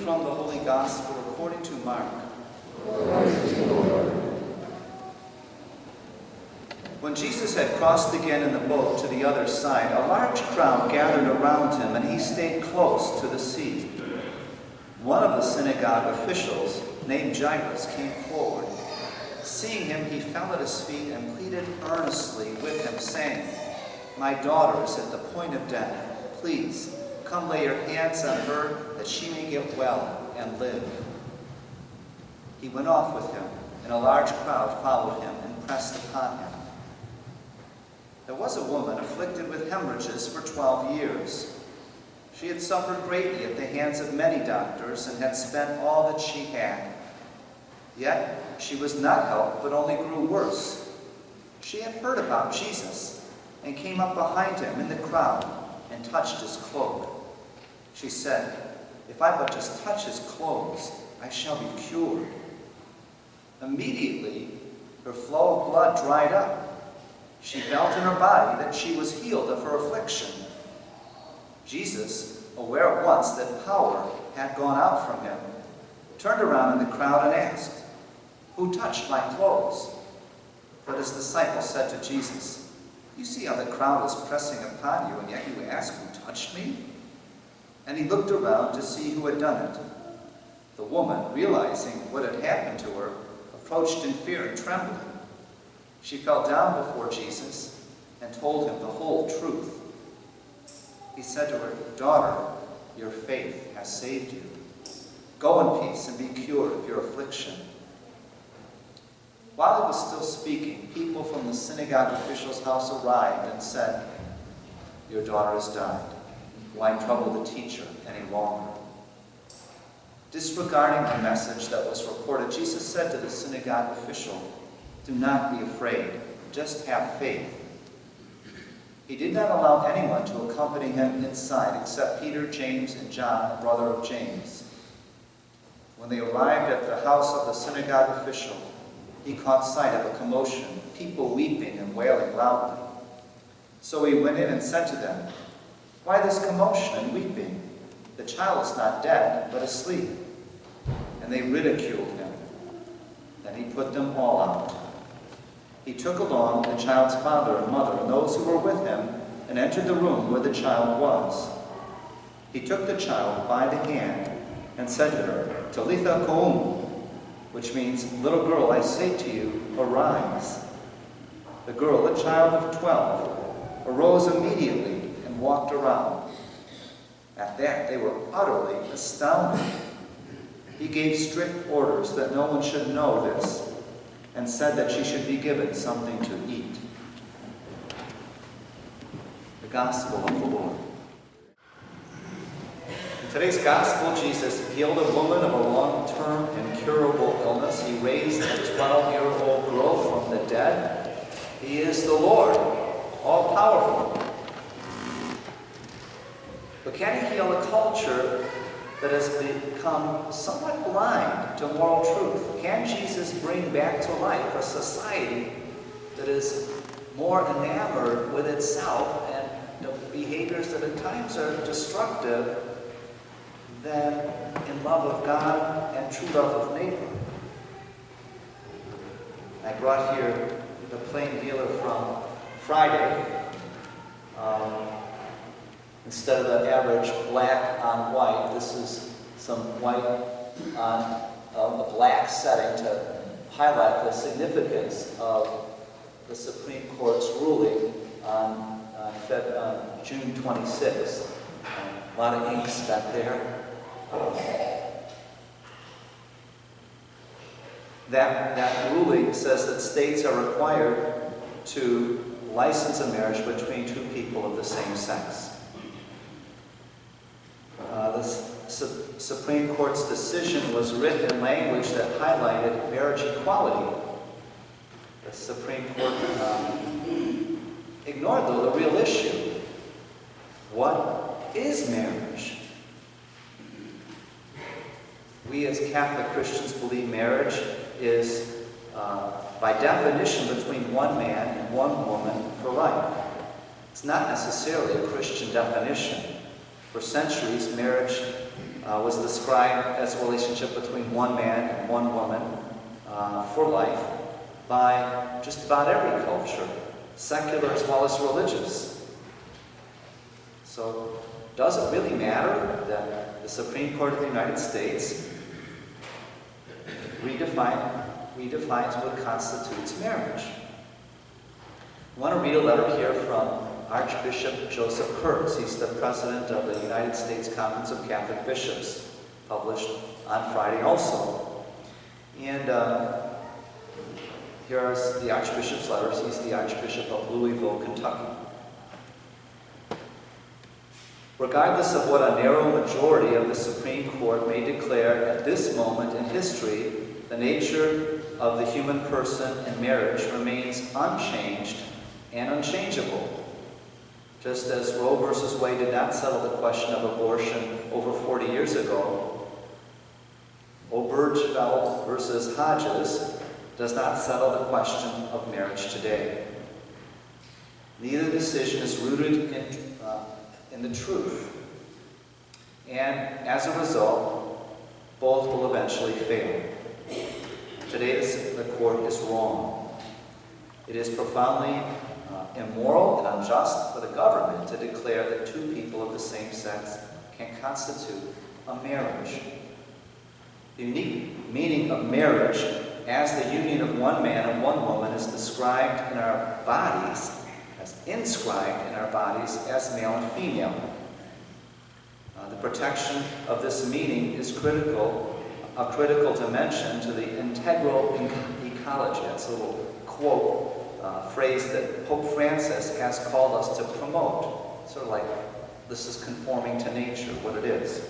from the Holy Gospel according to Mark. When Jesus had crossed again in the boat to the other side, a large crowd gathered around him, and he stayed close to the sea. One of the synagogue officials, named Jairus, came forward. Seeing him, he fell at his feet and pleaded earnestly with him, saying, "My daughter is at the point of death. Please, come lay your hands on her, that she may get well and live." He went off with him, and a large crowd followed him and pressed upon him. There was a woman afflicted with hemorrhages for 12 years. She had suffered greatly at the hands of many doctors and had spent all that she had. Yet she was not helped, but only grew worse. She had heard about Jesus and came up behind him in the crowd and touched his cloak. She said, "If I but just touch his clothes, I shall be cured." Immediately, her flow of blood dried up. She felt in her body that she was healed of her affliction. Jesus, aware at once that power had gone out from him, turned around in the crowd and asked, "Who touched my clothes?" But his disciples said to Jesus, "You see how the crowd is pressing upon you, and yet you ask, 'Who touched me?'" And he looked around to see who had done it. The woman, realizing what had happened to her, approached in fear and trembling. She fell down before Jesus and told him the whole truth. He said to her, "Daughter, your faith has saved you. Go in peace and be cured of your affliction." While he was still speaking, people from the synagogue official's house arrived and said, "Your daughter has died. Why trouble the teacher any longer?" Disregarding the message that was reported, Jesus said to the synagogue official, "Do not be afraid, just have faith." He did not allow anyone to accompany him inside except Peter, James, and John, the brother of James. When they arrived at the house of the synagogue official, he caught sight of a commotion, people weeping and wailing loudly. So he went in and said to them, "Why this commotion and weeping? The child is not dead, but asleep." And they ridiculed him. Then he put them all out. He took along the child's father and mother and those who were with him and entered the room where the child was. He took the child by the hand and said to her, "Talitha koum," which means, "Little girl, I say to you, arise." The girl, a child of 12, arose immediately and walked around. At that, they were utterly astounded. He gave strict orders that no one should know this, and said that she should be given something to eat. The Gospel of the Lord. In today's Gospel, Jesus healed a woman of a long-term incurable illness. He raised a 12-year-old girl from the dead. He is the Lord, all-powerful. But can he heal a culture that has become somewhat blind to moral truth? Can Jesus bring back to life a society that is more enamored with itself and the behaviors that at times are destructive than in love of God and true love of neighbor? I brought here the plain dealer from Friday. Instead of the average black on white, this is some white on a black setting to highlight the significance of the Supreme Court's ruling on June 26th. A lot of ink spent there. That ruling says that states are required to license a marriage between two people of the same sex. The Supreme Court's decision was written in language that highlighted marriage equality. The Supreme Court ignored, though, the real issue. What is marriage? We as Catholic Christians believe marriage is, by definition, between one man and one woman for life. It's not necessarily a Christian definition. For centuries, marriage was described as a relationship between one man and one woman for life by just about every culture, secular as well as religious. So, does it really matter that the Supreme Court of the United States redefines what constitutes marriage? I want to read a letter here from Archbishop Joseph Kurtz. He's the president of the United States Conference of Catholic Bishops, published on Friday also. And here's the Archbishop's letters. He's the Archbishop of Louisville, Kentucky. Regardless of what a narrow majority of the Supreme Court may declare at this moment in history, the nature of the human person in marriage remains unchanged and unchangeable. Just as Roe versus Wade did not settle the question of abortion over 40 years ago, Obergefell versus Hodges does not settle the question of marriage today. Neither decision is rooted in the truth, and as a result, both will eventually fail. Today, the court is wrong. It is profoundly immoral and unjust for the government to declare that two people of the same sex can constitute a marriage. The unique meaning of marriage as the union of one man and one woman is described in our bodies, as inscribed in our bodies as male and female. The protection of this meaning is a critical dimension to the integral ecology. That's a little quote, phrase that Pope Francis has called us to promote. Sort of like, this is conforming to nature, what it is.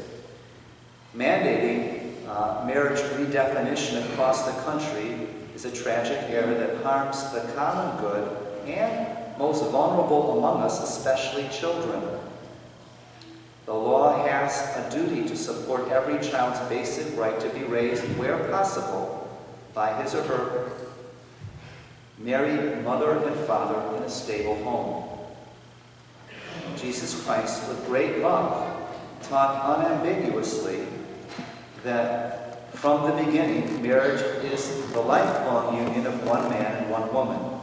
Mandating marriage redefinition across the country is a tragic error that harms the common good and most vulnerable among us, especially children. The law has a duty to support every child's basic right to be raised, where possible, by his or her married mother and father in a stable home. Jesus Christ, with great love, taught unambiguously that from the beginning, marriage is the lifelong union of one man and one woman.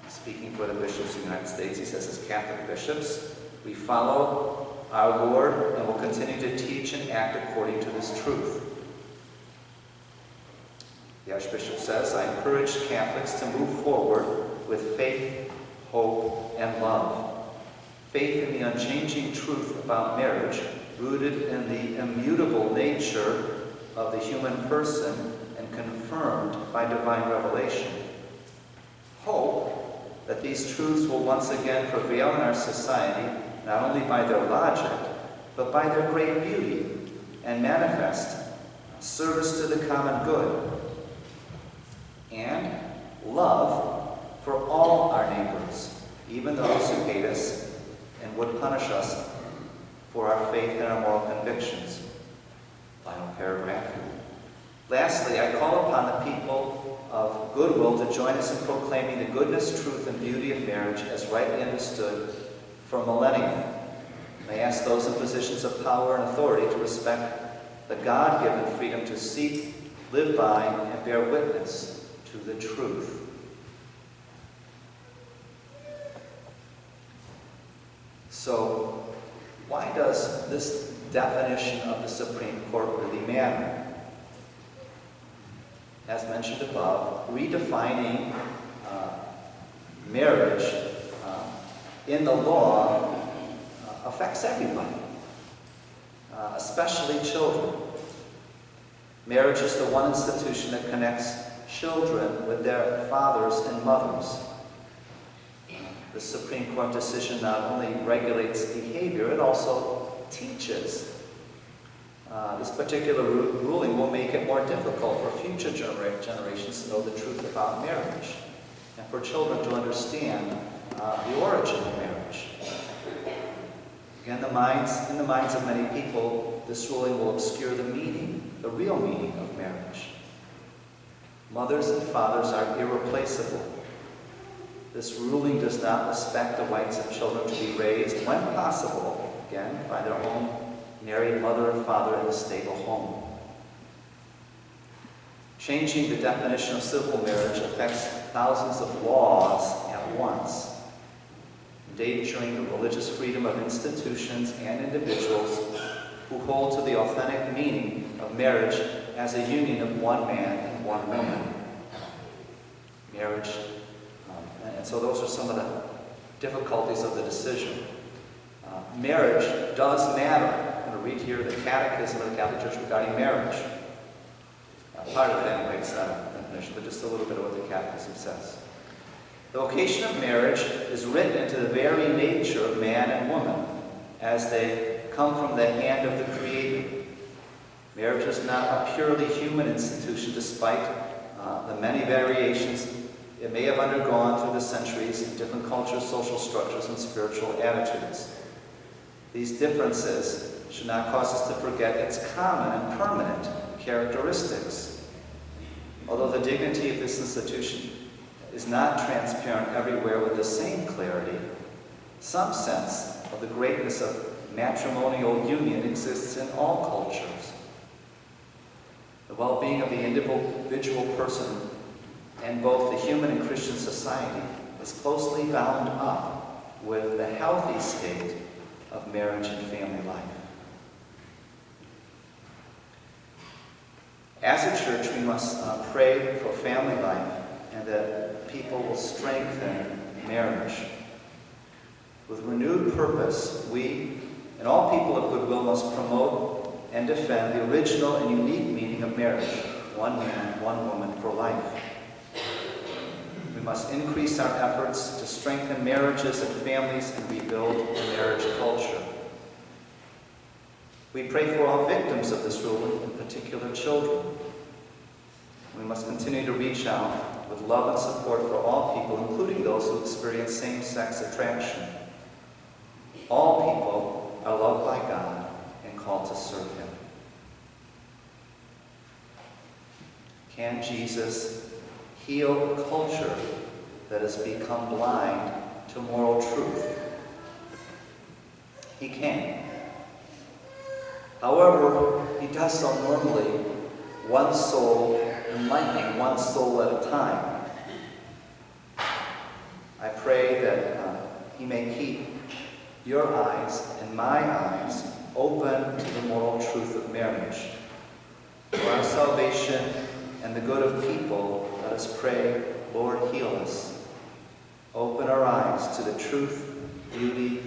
Speaking for the bishops of the United States, he says, as Catholic bishops, we follow our Lord and will continue to teach and act according to this truth. The Archbishop says, I encourage Catholics to move forward with faith, hope, and love. Faith in the unchanging truth about marriage, rooted in the immutable nature of the human person and confirmed by divine revelation. Hope that these truths will once again prevail in our society, not only by their logic, but by their great beauty, and manifest service to the common good, and love for all our neighbors, even those who hate us and would punish us for our faith and our moral convictions. Final paragraph. Lastly, I call upon the people of goodwill to join us in proclaiming the goodness, truth, and beauty of marriage as rightly understood for millennia. I ask those in positions of power and authority to respect the God-given freedom to seek, live by, and bear witness to the truth. So, why does this definition of the Supreme Court really matter? As mentioned above, redefining marriage in the law affects everybody, especially children. Marriage is the one institution that connects children with their fathers and mothers. The Supreme Court decision not only regulates behavior, it also teaches. This particular ruling will make it more difficult for future generations to know the truth about marriage, and for children to understand the origin of marriage. Again, in the minds of many people, this ruling will obscure the meaning, the real meaning of marriage. Mothers and fathers are irreplaceable. This ruling does not respect the rights of children to be raised, when possible, again, by their own married mother and father in a stable home. Changing the definition of civil marriage affects thousands of laws at once, endangering the religious freedom of institutions and individuals who hold to the authentic meaning of marriage as a union of one man and one woman. Marriage, and so those are some of the difficulties of the decision. Marriage does matter. I'm going to read here the Catechism of the Catholic Church regarding marriage. Part of it anyway, it's not a definition, but just a little bit of what the Catechism says. The vocation of marriage is written into the very nature of man and woman, as they come from the hand of the Creator. Marriage is not a purely human institution, despite the many variations it may have undergone through the centuries in different cultures, social structures, and spiritual attitudes. These differences should not cause us to forget its common and permanent characteristics. Although the dignity of this institution is not transparent everywhere with the same clarity, some sense of the greatness of matrimonial union exists in all cultures. The well-being of the individual person and both the human and Christian society is closely bound up with the healthy state of marriage and family life. As a church, we must pray for family life and that people will strengthen marriage. With renewed purpose, we and all people of goodwill must promote and defend the original and unique meaning of marriage, one man, one woman for life. We must increase our efforts to strengthen marriages and families and rebuild the marriage culture. We pray for all victims of this rule, in particular children. We must continue to reach out with love and support for all people, including those who experience same-sex attraction. All people are loved by God and called to serve Him. Can Jesus heal a culture that has become blind to moral truth? He can. However, He does so normally, one soul, enlightening one soul at a time. I pray that He may keep your eyes and my eyes open to the moral truth of marriage. For our salvation and the good of people, let us pray, Lord, heal us. Open our eyes to the truth, beauty,